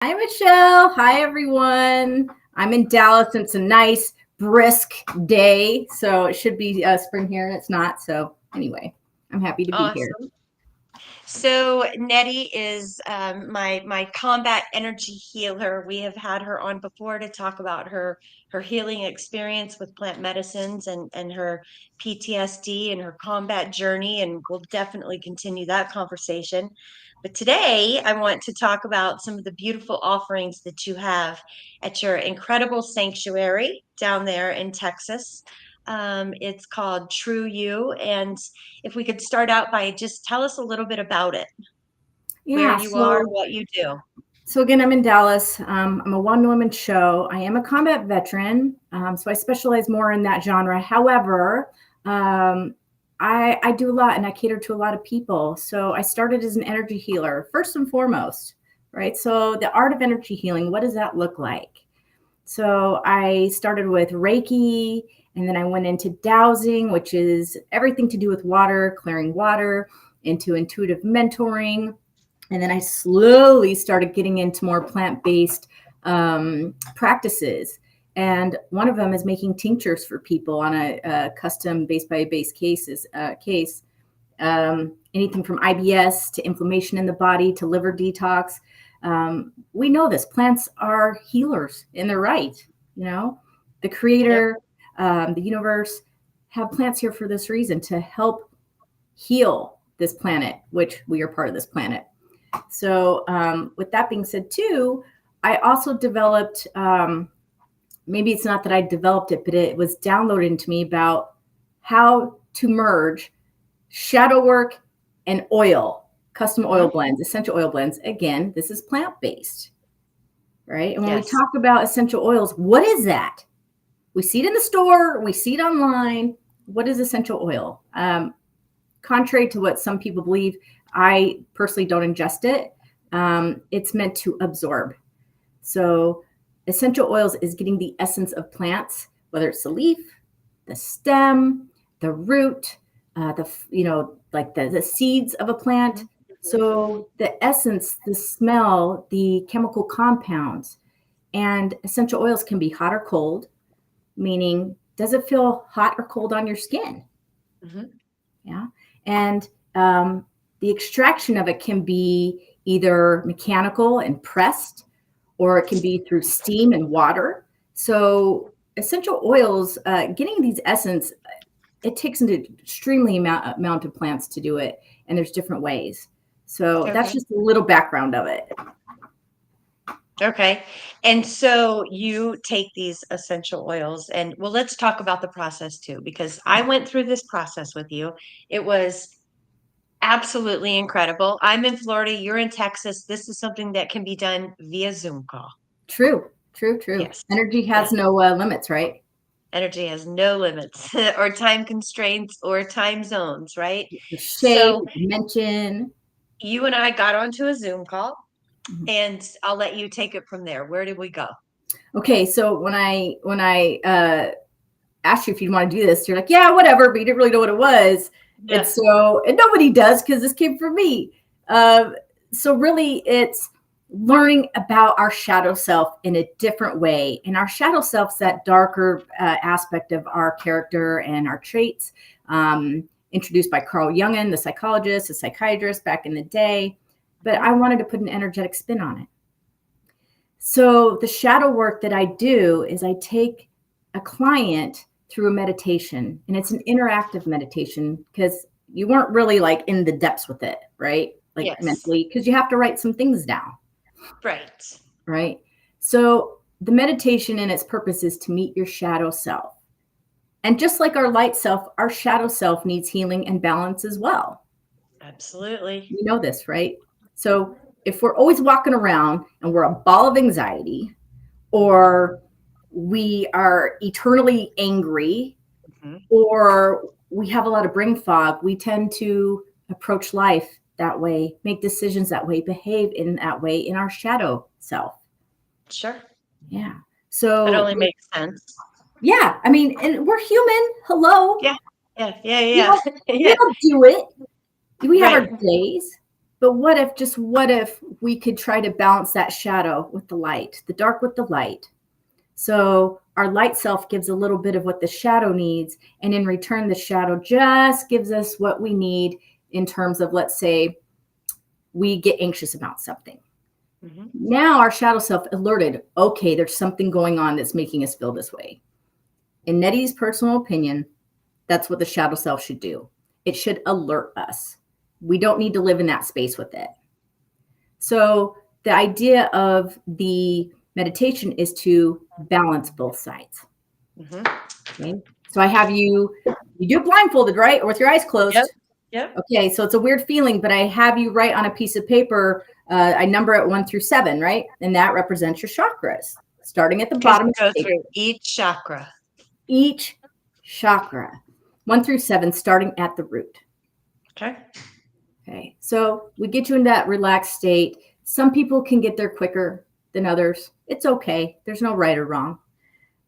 Hi, Michelle. Hi, everyone. I'm in Dallas, and it's a nice, brisk day. So it should be spring here, and it's not. So anyway, I'm happy to be here. Awesome. So Nettie is my combat energy healer. We have had her on before to talk about her healing experience with plant medicines and her PTSD and her combat journey, and we'll definitely continue that conversation. But today I want to talk about some of the beautiful offerings that you have at your incredible sanctuary down there in Texas. It's called Tru Yu, and if we could start out by just tell us a little bit about it, where Yeah. you are, what you do. So again, I'm in Dallas. I'm a one-woman show. I am a combat veteran, so I specialize more in that genre. However, I do a lot, and I cater to a lot of people. So I started as an energy healer first and foremost, right? So the art of energy healing, what does that look like? So I started with reiki, and then I went into dowsing, which is everything to do with water, clearing water, into intuitive mentoring. And then I slowly started getting into more plant-based practices. And one of them is making tinctures for people on a custom base-by-base case. Anything from IBS to inflammation in the body to liver detox. We know this. Plants are healers, and they're right. You know, the creator, the universe have plants here for this reason, to help heal this planet, which we are part of this planet. So with that being said, too, I also developed, maybe it's not that I developed it, but it was downloaded into me about how to merge shadow work and oil, custom oil blends, essential oil blends. Again, this is plant-based, right? And when we talk about essential oils, what is that? We see it in the store, we see it online. What is essential oil? Contrary to what some people believe, I personally don't ingest it. It's meant to absorb. So essential oils is getting the essence of plants, whether it's the leaf, the stem, the root, the seeds of a plant. So the essence, the smell, the chemical compounds, and essential oils can be hot or cold, meaning does it feel hot or cold on your skin? Mm-hmm. Yeah. And the extraction of it can be either mechanical and pressed, or it can be through steam and water. So essential oils, getting these essence, it takes an extremely amount of plants to do it, and there's different ways. So that's just a little background of it. Okay. And so you take these essential oils, and well, let's talk about the process too, because I went through this process with you. It was absolutely incredible. I'm in Florida, you're in Texas. This is something that can be done via Zoom call. True. Yes. Energy has no limits, right? Energy has no limits or time constraints or time zones, right? The shape, dimension. You and I got onto a Zoom call, and I'll let you take it from there. Where did we go? Okay, so when I asked you if you want to do this, you're like, yeah, whatever, but you didn't really know what it was. Yeah. And nobody does, because this came from me. So really it's learning about our shadow self in a different way. And our shadow self's that darker aspect of our character and our traits, introduced by Carl Jung, the psychologist, the psychiatrist back in the day. But I wanted to put an energetic spin on it. So the shadow work that I do is I take a client through a meditation, and it's an interactive meditation, because you weren't really like in the depths with it, right? Like mentally, because you have to write some things down. Right. So the meditation and its purpose is to meet your shadow self. And just like our light self, our shadow self needs healing and balance as well. Absolutely. You know this, right? So if we're always walking around and we're a ball of anxiety, or we are eternally angry, or we have a lot of brain fog, we tend to approach life that way, make decisions that way, behave in that way in our shadow self. Sure. Yeah. So it only makes sense. Yeah. I mean, and we're human. Hello. Yeah. We don't do it. We have our days. But what if we could try to balance that shadow with the light, the dark with the light? So our light self gives a little bit of what the shadow needs. And in return, the shadow just gives us what we need in terms of, let's say, we get anxious about something. Mm-hmm. Now our shadow self alerted, okay, there's something going on that's making us feel this way. In Netty's personal opinion, that's what the shadow self should do. It should alert us. We don't need to live in that space with it. So the idea of the meditation is to balance both sides. Mm-hmm. Okay. So I have you do it blindfolded, right? Or with your eyes closed. Yep. Okay. So it's a weird feeling, but I have you write on a piece of paper. I number it 1 through 7, right? And that represents your chakras, starting at the bottom. Go through each chakra. Each chakra, 1 through 7, starting at the root. Okay. So we get you in that relaxed state. Some people can get there quicker than others. It's okay. There's no right or wrong.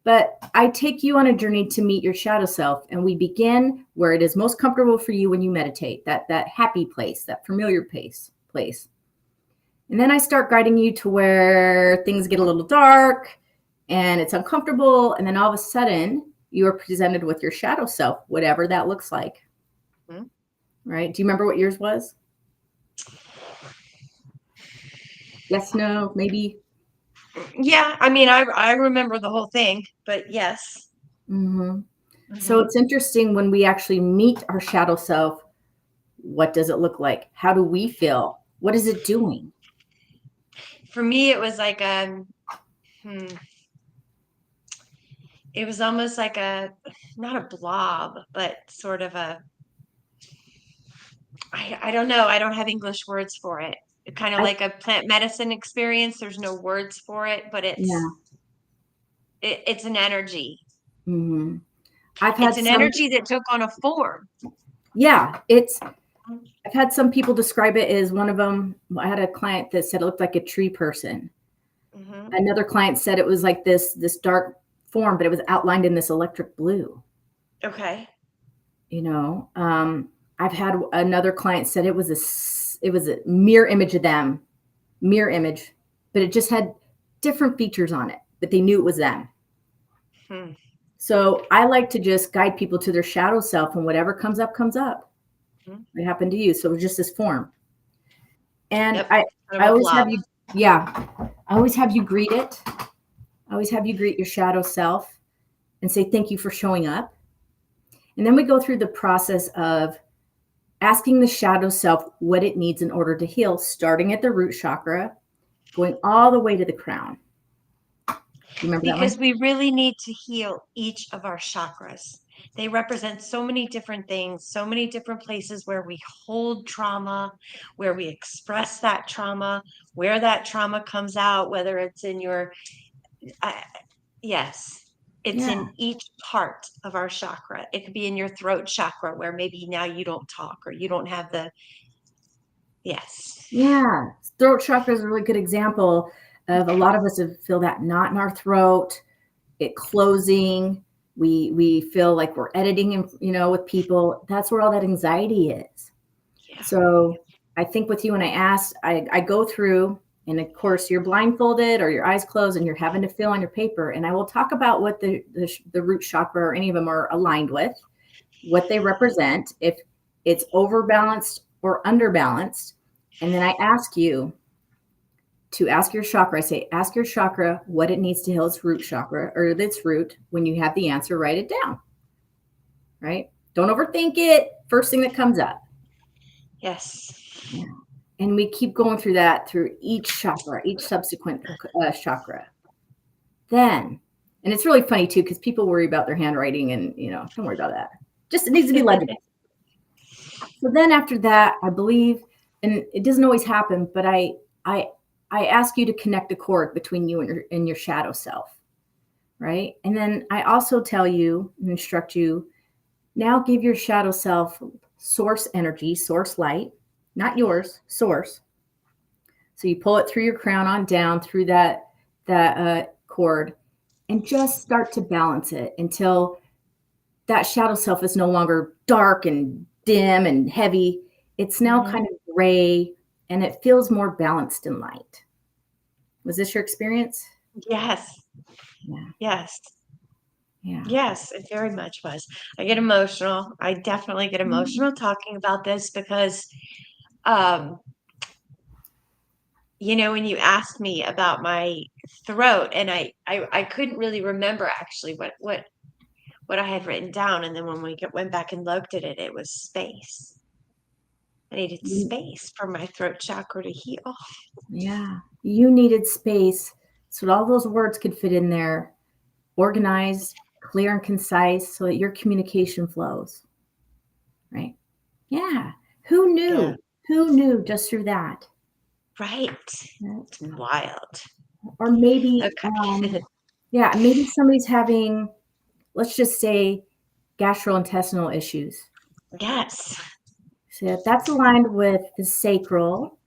But I take you on a journey to meet your shadow self, and we begin where it is most comfortable for you when you meditate, that happy place, that familiar place. And then I start guiding you to where things get a little dark and it's uncomfortable. And then all of a sudden you are presented with your shadow self, whatever that looks like. Mm-hmm. Right? Do you remember what yours was? Yes, no, maybe. Yeah, I mean, I remember the whole thing, but yes. Mm-hmm. Mm-hmm. So it's interesting when we actually meet our shadow self. What does it look like? How do we feel? What is it doing? For me, it was like it was almost like not a blob, but sort of I don't know. I don't have English words for it. Kind of like a plant medicine experience. There's no words for it, but it's an energy. Mm-hmm. It's an energy that took on a form. Yeah, I've had some people describe it as one of them. I had a client that said it looked like a tree person. Mm-hmm. Another client said it was like this dark form, but it was outlined in this electric blue. Okay. You know, I've had another client said it was a mirror image of them, but it just had different features on it, but they knew it was them. So I like to just guide people to their shadow self, and whatever comes up, comes up. It happened to you. So it was just this form. And yep. I always have you, I always have you greet it. I always have you greet your shadow self and say, thank you for showing up. And then we go through the process of asking the shadow self what it needs in order to heal, starting at the root chakra, going all the way to the crown. You remember that one? Because we really need to heal each of our chakras. They represent so many different things, so many different places where we hold trauma, where we express that trauma, where that trauma comes out, whether it's in your, it's in each part of our chakra. It could be in your throat chakra where maybe now you don't talk or you don't have the, Yeah, throat chakra is a really good example of a lot of us feel that knot in our throat, it closing. We feel like we're editing, with people. That's where all that anxiety is. Yeah. So I think with you, when I go through, and of course you're blindfolded or your eyes closed and you're having to fill on your paper. And I will talk about what the root chakra or any of them are aligned with, what they represent, if it's overbalanced or underbalanced. And then I ask you to ask your chakra. I say, ask your chakra what it needs to heal its root chakra or its root. When you have the answer, write it down, right? Don't overthink it. First thing that comes up. Yes. Yeah. And we keep going through that through each chakra, each subsequent chakra. Then, and it's really funny too, because people worry about their handwriting and, don't worry about that. Just, it needs to be legible. So then after that, I believe, and it doesn't always happen, but I ask you to connect a cord between you and your shadow self, right? And then I also tell you and instruct you, now give your shadow self source energy, source light, not yours, source. So you pull it through your crown on down through that cord and just start to balance it until that shadow self is no longer dark and dim and heavy. It's now kind of gray and it feels more balanced and light. Was this your experience? Yes. Yeah. Yes. Yeah. Yes, it very much was. I get emotional. I definitely get emotional talking about this because, um, when you asked me about my throat, and I couldn't really remember actually what I had written down, and then when we went back and looked at it, it was space. I needed space for my throat chakra to heal. Yeah. You needed space so that all those words could fit in there, organized, clear and concise, so that your communication flows. Right? Yeah. Who knew? Yeah. Who knew just through that? Right. Right? It's wild. Or maybe, Okay. yeah, maybe somebody's having, let's just say, gastrointestinal issues. Yes. So that's aligned with the sacral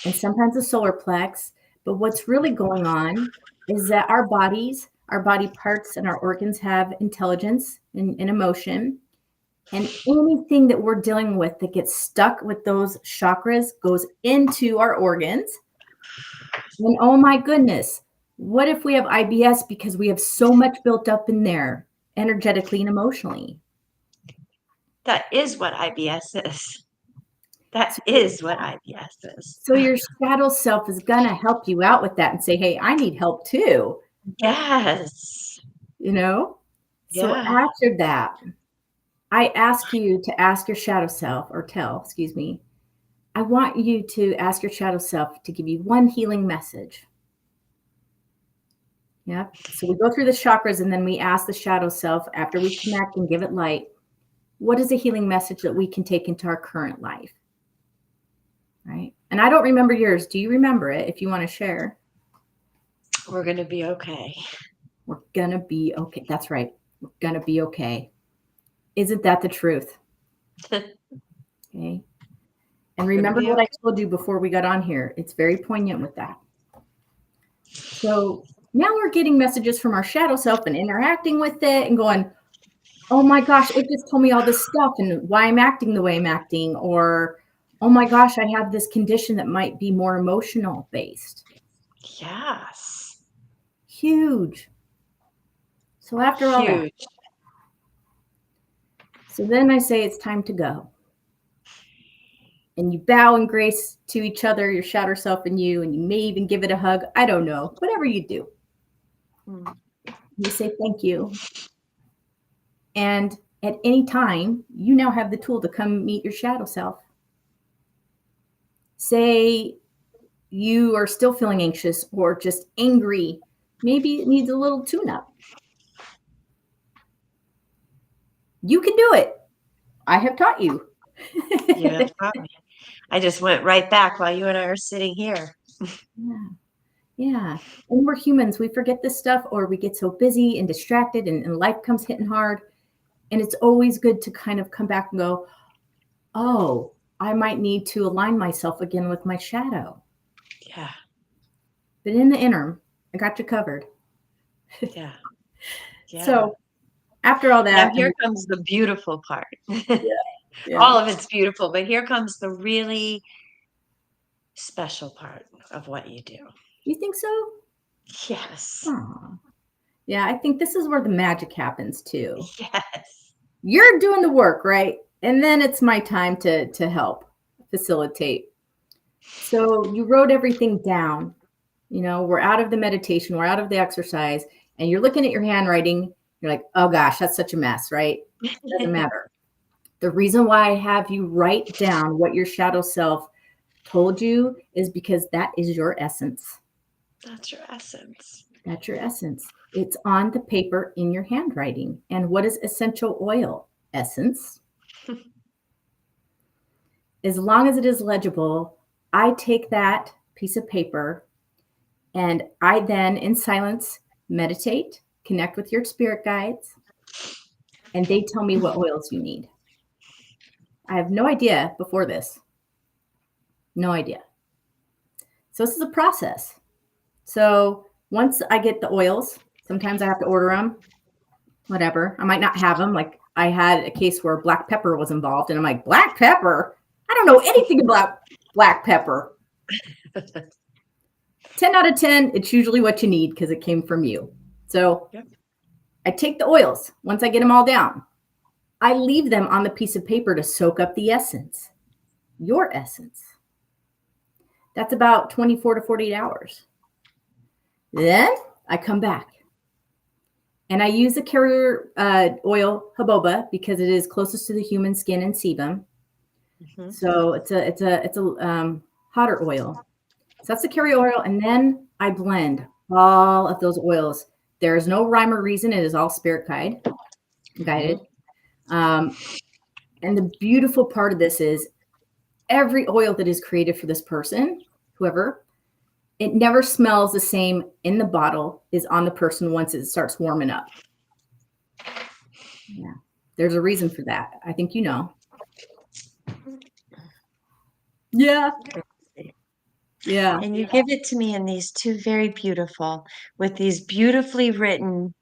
and sometimes the solar plex. But what's really going on is that our bodies, our body parts, and our organs have intelligence and emotion. And anything that we're dealing with that gets stuck with those chakras goes into our organs. And oh my goodness, what if we have IBS because we have so much built up in there energetically and emotionally? That is what IBS is. That is what IBS is. So your shadow self is going to help you out with that and say, hey, I need help too. Yes. So Yeah. after that, I ask you to ask your shadow self, or excuse me, I want you to ask your shadow self to give you one healing message. Yeah. So we go through the chakras and then we ask the shadow self after we connect and give it light, what is a healing message that we can take into our current life? Right. And I don't remember yours. Do you remember it if you want to share? We're going to be okay. We're going to be okay. That's right. We're going to be okay. Isn't that the truth? Okay. And remember what I told you before we got on here. It's very poignant with that. So now we're getting messages from our shadow self and interacting with it and going, oh my gosh, it just told me all this stuff and why I'm acting the way I'm acting. Or, oh my gosh, I have this condition that might be more emotional based. Yes. Huge. So after all that, so then I say it's time to go. And you bow in grace to each other, your shadow self and you may even give it a hug. I don't know, whatever you do. You say thank you. And at any time, you now have the tool to come meet your shadow self. Say you are still feeling anxious or just angry. Maybe it needs a little tune-up. You can do it. I have taught you. Yeah, probably. I just went right back while you and I are sitting here. Yeah. And we're humans. We forget this stuff, or we get so busy and distracted and life comes hitting hard. And it's always good to kind of come back and go, oh, I might need to align myself again with my shadow. Yeah. But in the interim, I got you covered. Yeah. So after all that. Now here comes the beautiful part. Yeah. All of it's beautiful, but here comes the really special part of what you do. You think so? Yes. Aww. Yeah, I think this is where the magic happens too. Yes. You're doing the work, right? And then it's my time to help facilitate. So you wrote everything down. We're out of the meditation, we're out of the exercise, and you're looking at your handwriting. You're like, oh gosh, that's such a mess, right? It doesn't matter. The reason why I have you write down what your shadow self told you is because that is your essence. That's your essence. That's your essence. It's on the paper in your handwriting. And what is essential oil? Essence. As long as it is legible, I take that piece of paper and I then, in silence, meditate, connect with your spirit guides, and they tell me what oils you need. I have no idea before this. No idea. So this is a process. So once I get the oils, sometimes I have to order them, whatever. I might not have them. Like I had a case where black pepper was involved and I'm like, black pepper? I don't know anything about black pepper. 10 out of 10, it's usually what you need because it came from you. So Yep. I take the oils. Once I get them all down, I leave them on the piece of paper to soak up the essence, your essence. That's about 24 to 48 hours. Then I come back and I use the carrier oil jojoba because it is closest to the human skin and sebum. Mm-hmm. So it's a hotter oil. So that's the carrier oil, and then I blend all of those oils. There is no rhyme or reason. It is all spirit guided. And the beautiful part of this is every oil that is created for this person, whoever, it never smells the same in the bottle is on the person once it starts warming up. Yeah. There's a reason for that. I think you know. Yeah. Yeah. And you give it to me in these two very beautiful, with these beautifully written,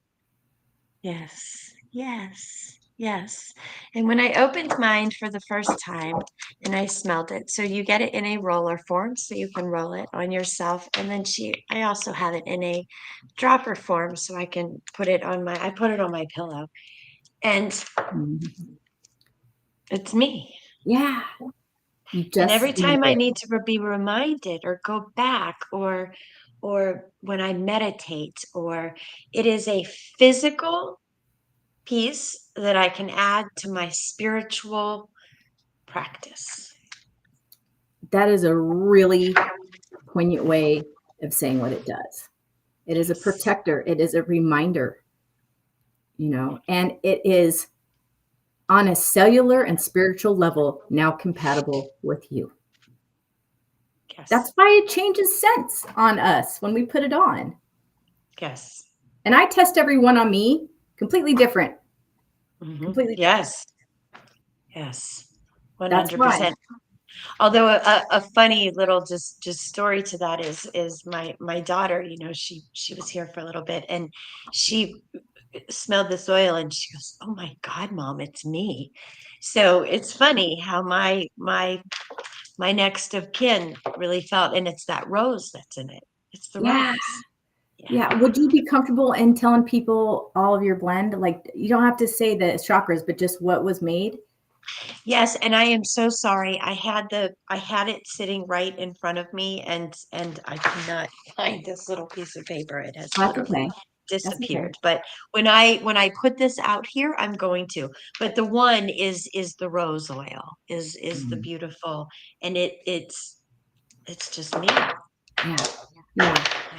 yes, yes, yes. And when I opened mine for the first time and I smelled it, so you get it in a roller form, so you can roll it on yourself. And then I also have it in a dropper form, so I can put it on I put it on my pillow. And it's me. Yeah. And every time I need to be reminded or go back or when I meditate, or it is a physical piece that I can add to my spiritual practice. That is a really poignant way of saying what it does. It is a protector. It is a reminder, and it is on a cellular and spiritual level now compatible with you. Yes. That's why it changes scents on us when we put it on. Yes. And I test every one on me, completely different. Mm-hmm. Completely. Yes. Yes. 100%. That's why. Although a funny little just story to that is my daughter, she was here for a little bit, and she smelled this oil and she goes, "Oh my God, Mom, it's me." So it's funny how my next of kin really felt, and it's that rose that's in it. It's the rose. Yeah. Would you be comfortable in telling people all of your blend? Like, you don't have to say the chakras, but just what was made? Yes, and I am so sorry. I had it sitting right in front of me, and I cannot find this little piece of paper. It has literally disappeared. But when I put this out here, I'm going to. But the one is the rose oil, is the beautiful, and it's just me. Yeah.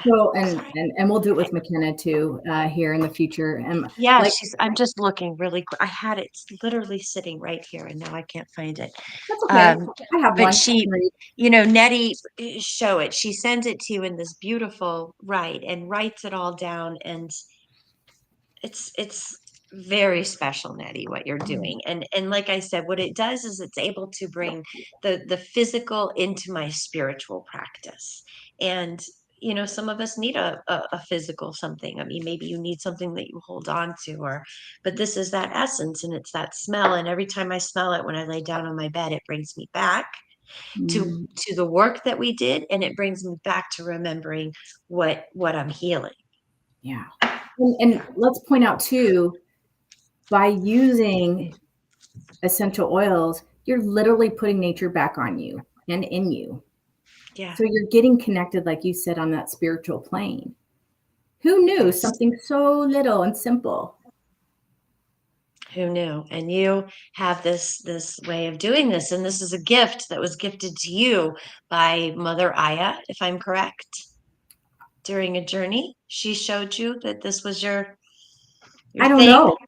So and we'll do it with McKenna too here in the future. And yeah, I'm just looking really quick. I had it literally sitting right here, and now I can't find it. That's okay. I have one. But Netty, show it. She sends it to you in this beautiful and writes it all down, and it's very special, Netty, what you're doing. And like I said, what it does is it's able to bring the physical into my spiritual practice. And some of us need a physical something. I mean, maybe you need something that you hold on to, but this is that essence, and it's that smell. And every time I smell it, when I lay down on my bed, it brings me back to the work that we did, and it brings me back to remembering what I'm healing. Yeah. And let's point out too, by using essential oils, you're literally putting nature back on you and in you. Yeah. So you're getting connected, like you said, on that spiritual plane. Who knew something so little and simple? Who knew? And you have this way of doing this, and this is a gift that was gifted to you by Mother Aya, if I'm correct. During a journey, she showed you that this was your I don't know.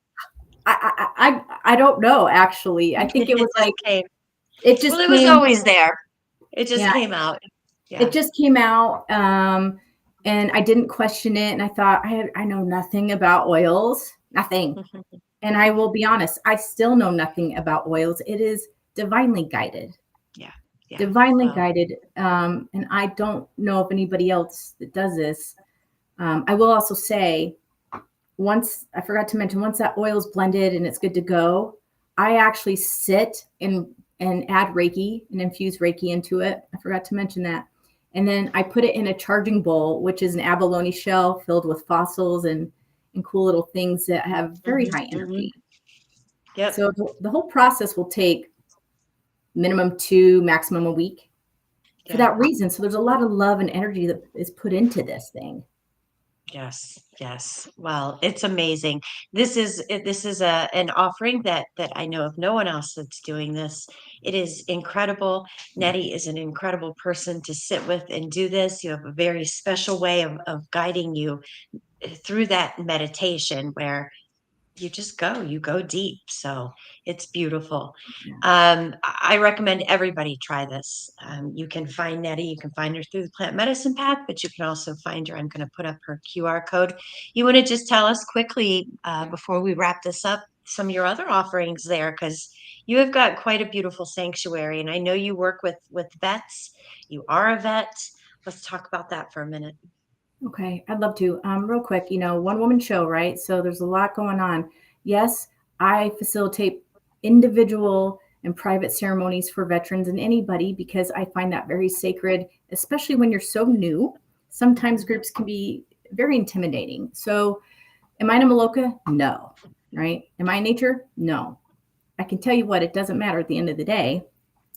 I don't know, actually. I think it was it just was always there. It just came out. Yeah. It just came out, and I didn't question it. And I thought, I know nothing about oils, nothing. And I will be honest, I still know nothing about oils. It is divinely guided. Yeah. Divinely guided. And I don't know of anybody else that does this. I will also say, I forgot to mention, once that oil is blended and it's good to go, I actually sit and add Reiki and infuse Reiki into it. I forgot to mention that. And then I put it in a charging bowl, which is an abalone shell filled with fossils and cool little things that have very high energy. Yep. So the whole process will take minimum 2, maximum a week for that reason. So there's a lot of love and energy that is put into this thing. Yes, yes. Well, it's amazing. This is an offering that I know of no one else that's doing this. It is incredible. Netty is an incredible person to sit with and do this. You have a very special way of guiding you through that meditation where you go deep. So it's beautiful. I recommend everybody try this. You can find Nettie, you can find her through the plant medicine path, but you can also find her. I'm going to put up her QR code. You want to just tell us quickly before we wrap this up, some of your other offerings there, because you have got quite a beautiful sanctuary. And I know you work with vets. You are a vet. Let's talk about that for a minute. Okay, I'd love to. Real quick, one woman show, right? So there's a lot going on. Yes, I facilitate individual and private ceremonies for veterans and anybody because I find that very sacred, especially when you're so new. Sometimes groups can be very intimidating. So, am I in a Maloka? No. Right? Am I in nature? No. I can tell you what, it doesn't matter at the end of the day.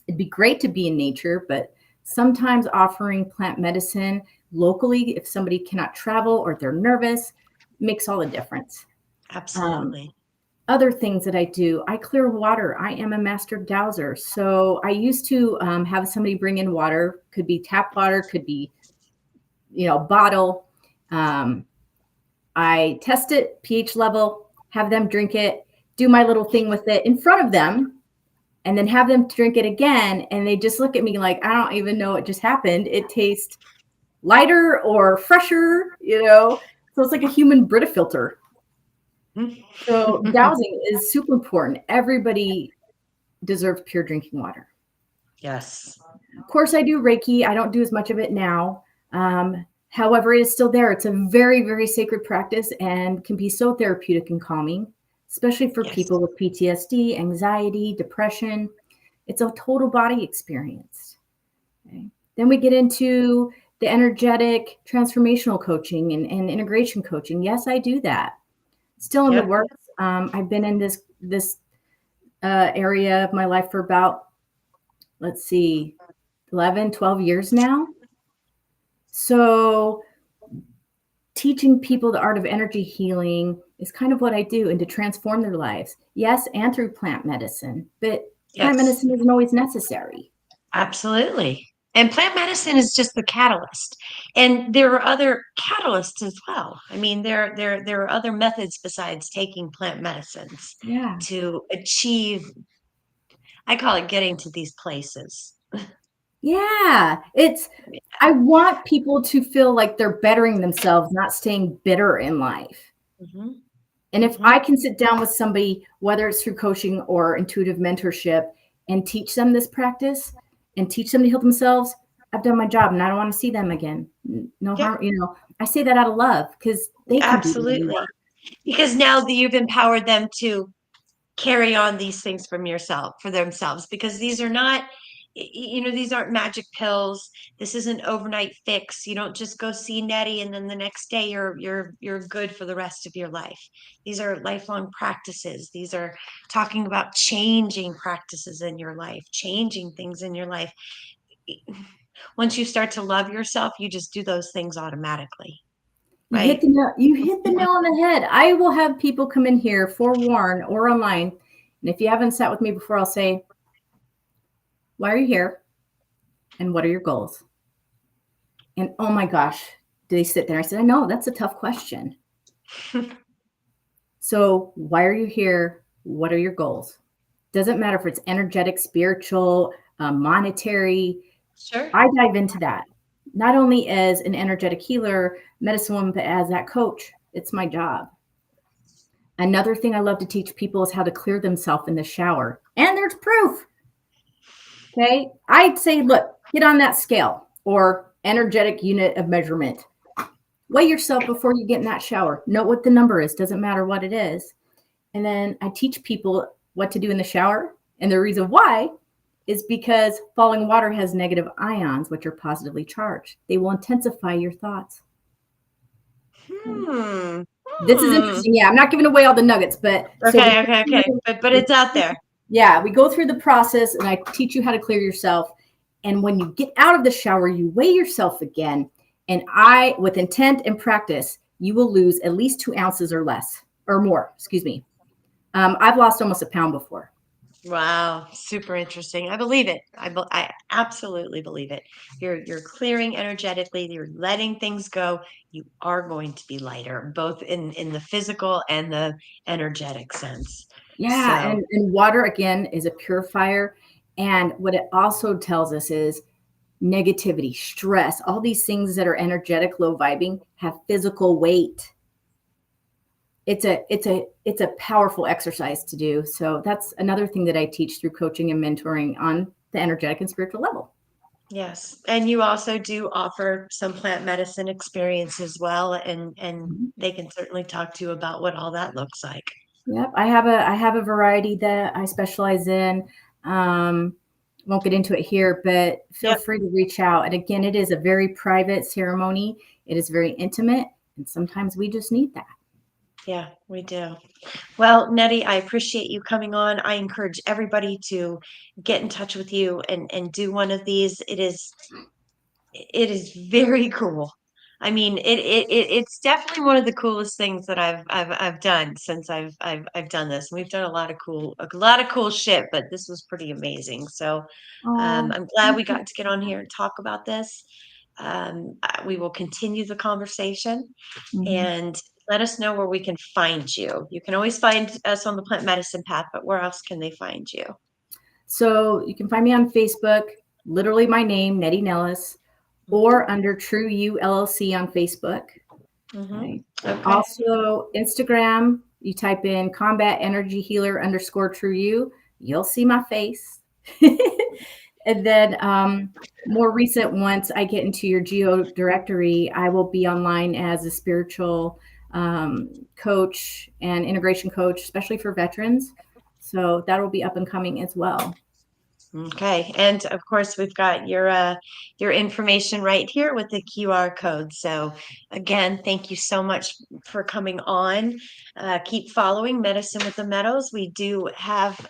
It'd be great to be in nature, but sometimes offering plant medicine locally, if somebody cannot travel or they're nervous, makes all the difference. Absolutely. Other things that I do, I clear water. I am a master dowser. So I used to have somebody bring in water, could be tap water, could be, bottle. I test it, pH level, have them drink it, do my little thing with it in front of them, and then have them drink it again. And they just look at me like, I don't even know what just happened. It tastes lighter or fresher, So it's like a human Brita filter. So dowsing is super important. Everybody deserves pure drinking water. Yes. Of course, I do Reiki. I don't do as much of it now. However, it is still there. It's a very, very sacred practice and can be so therapeutic and calming, especially for people with PTSD, anxiety, depression. It's a total body experience. Okay. Then we get into the energetic transformational coaching and integration coaching. Yes, I do that. Still in the works. I've been in this area of my life for about, 11, 12 years now. So teaching people the art of energy healing is kind of what I do and to transform their lives. Yes, and through plant medicine, but plant medicine isn't always necessary. Absolutely. And plant medicine is just the catalyst. And there are other catalysts as well. I mean, there are other methods besides taking plant medicines to achieve, I call it getting to these places. Yeah, I want people to feel like they're bettering themselves, not staying bitter in life. Mm-hmm. And if I can sit down with somebody, whether it's through coaching or intuitive mentorship, and teach them this practice and teach them to heal themselves, I've done my job and I don't want to see them again. No harm, I say that out of love because they can absolutely. Because now that you've empowered them to carry on these things for themselves, because these are not, these aren't magic pills. This isn't overnight fix. You don't just go see Nettie and then the next day you're good for the rest of your life. These are lifelong practices. These are talking about changing practices in your life, changing things in your life. Once you start to love yourself, you just do those things automatically. Right? You hit the nail on the head. I will have people come in here, forewarn or online. And if you haven't sat with me before, I'll say, why are you here? And what are your goals? And oh my gosh, do they sit there? I said, I know, that's a tough question. So why are you here? What are your goals? Doesn't matter if it's energetic, spiritual, monetary. Sure. I dive into that. Not only as an energetic healer, medicine woman, but as that coach. It's my job. Another thing I love to teach people is how to clear themselves in the shower. And there's proof. Okay. I'd say, look, get on that scale or energetic unit of measurement. Weigh yourself before you get in that shower. Know what the number is. Doesn't matter what it is. And then I teach people what to do in the shower and the reason why is because falling water has negative ions, which are positively charged. They will intensify your thoughts. This is interesting. Yeah, I'm not giving away all the nuggets, but okay. But it's out there. Yeah, we go through the process and I teach you how to clear yourself. And when you get out of the shower, you weigh yourself again. And with intent and practice, you will lose at least 2 ounces or less, or more, excuse me. I've lost almost a pound before. Wow, super interesting. I believe it. I absolutely believe it. You're clearing energetically, you're letting things go. You are going to be lighter, both in the physical and the energetic sense. Yeah, So, and water again is a purifier. And what it also tells us is negativity, stress, all these things that are energetic, low vibing have physical weight. It's a powerful exercise to do. So that's another thing that I teach through coaching and mentoring on the energetic and spiritual level. yes. And you also do offer some plant medicine experience as well. And they can certainly talk to you about what all that looks like. Yep, I have a variety that I specialize in. Won't get into it here, but feel free to reach out. And again, it is a very private ceremony. It is very intimate, and sometimes we just need that. Yeah, we do. Well, Netty, I appreciate you coming on. I encourage everybody to get in touch with you and do one of these. It is very cool. I mean, it's definitely one of the coolest things that I've done since I've done this. We've done a lot of cool shit, but this was pretty amazing. So I'm glad we got to get on here and talk about this. We will continue the conversation and let us know where we can find you. You can always find us on the Plant Medicine Path, but where else can they find you? So you can find me on Facebook, literally my name, Netty Nellis, or under Tru Yu LLC on Facebook. Okay. Also, Instagram, you type in combat energy healer _ Tru Yu, you'll see my face. And then more recent, once I get into your geo directory, I will be online as a spiritual coach and integration coach, especially for veterans. So that will be up and coming as well. Okay. And of course, we've got your information right here with the QR code. So again, thank you so much for coming on. Keep following Medicine with the Meadows. We do have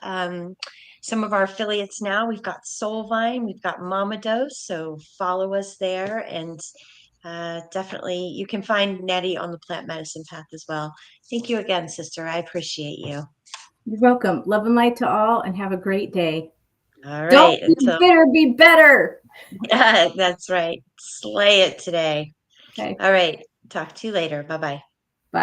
some of our affiliates now. We've got Soulvine, we've got Mama Dose. So follow us there, and definitely you can find Netty on the Plant Medicine Path as well. Thank you again, sister. I appreciate you. You're welcome. Love and light to all, and have a great day. All right. Don't be bitter, be better. Yeah, that's right. Slay it today. Okay. All right. Talk to you later. Bye-bye.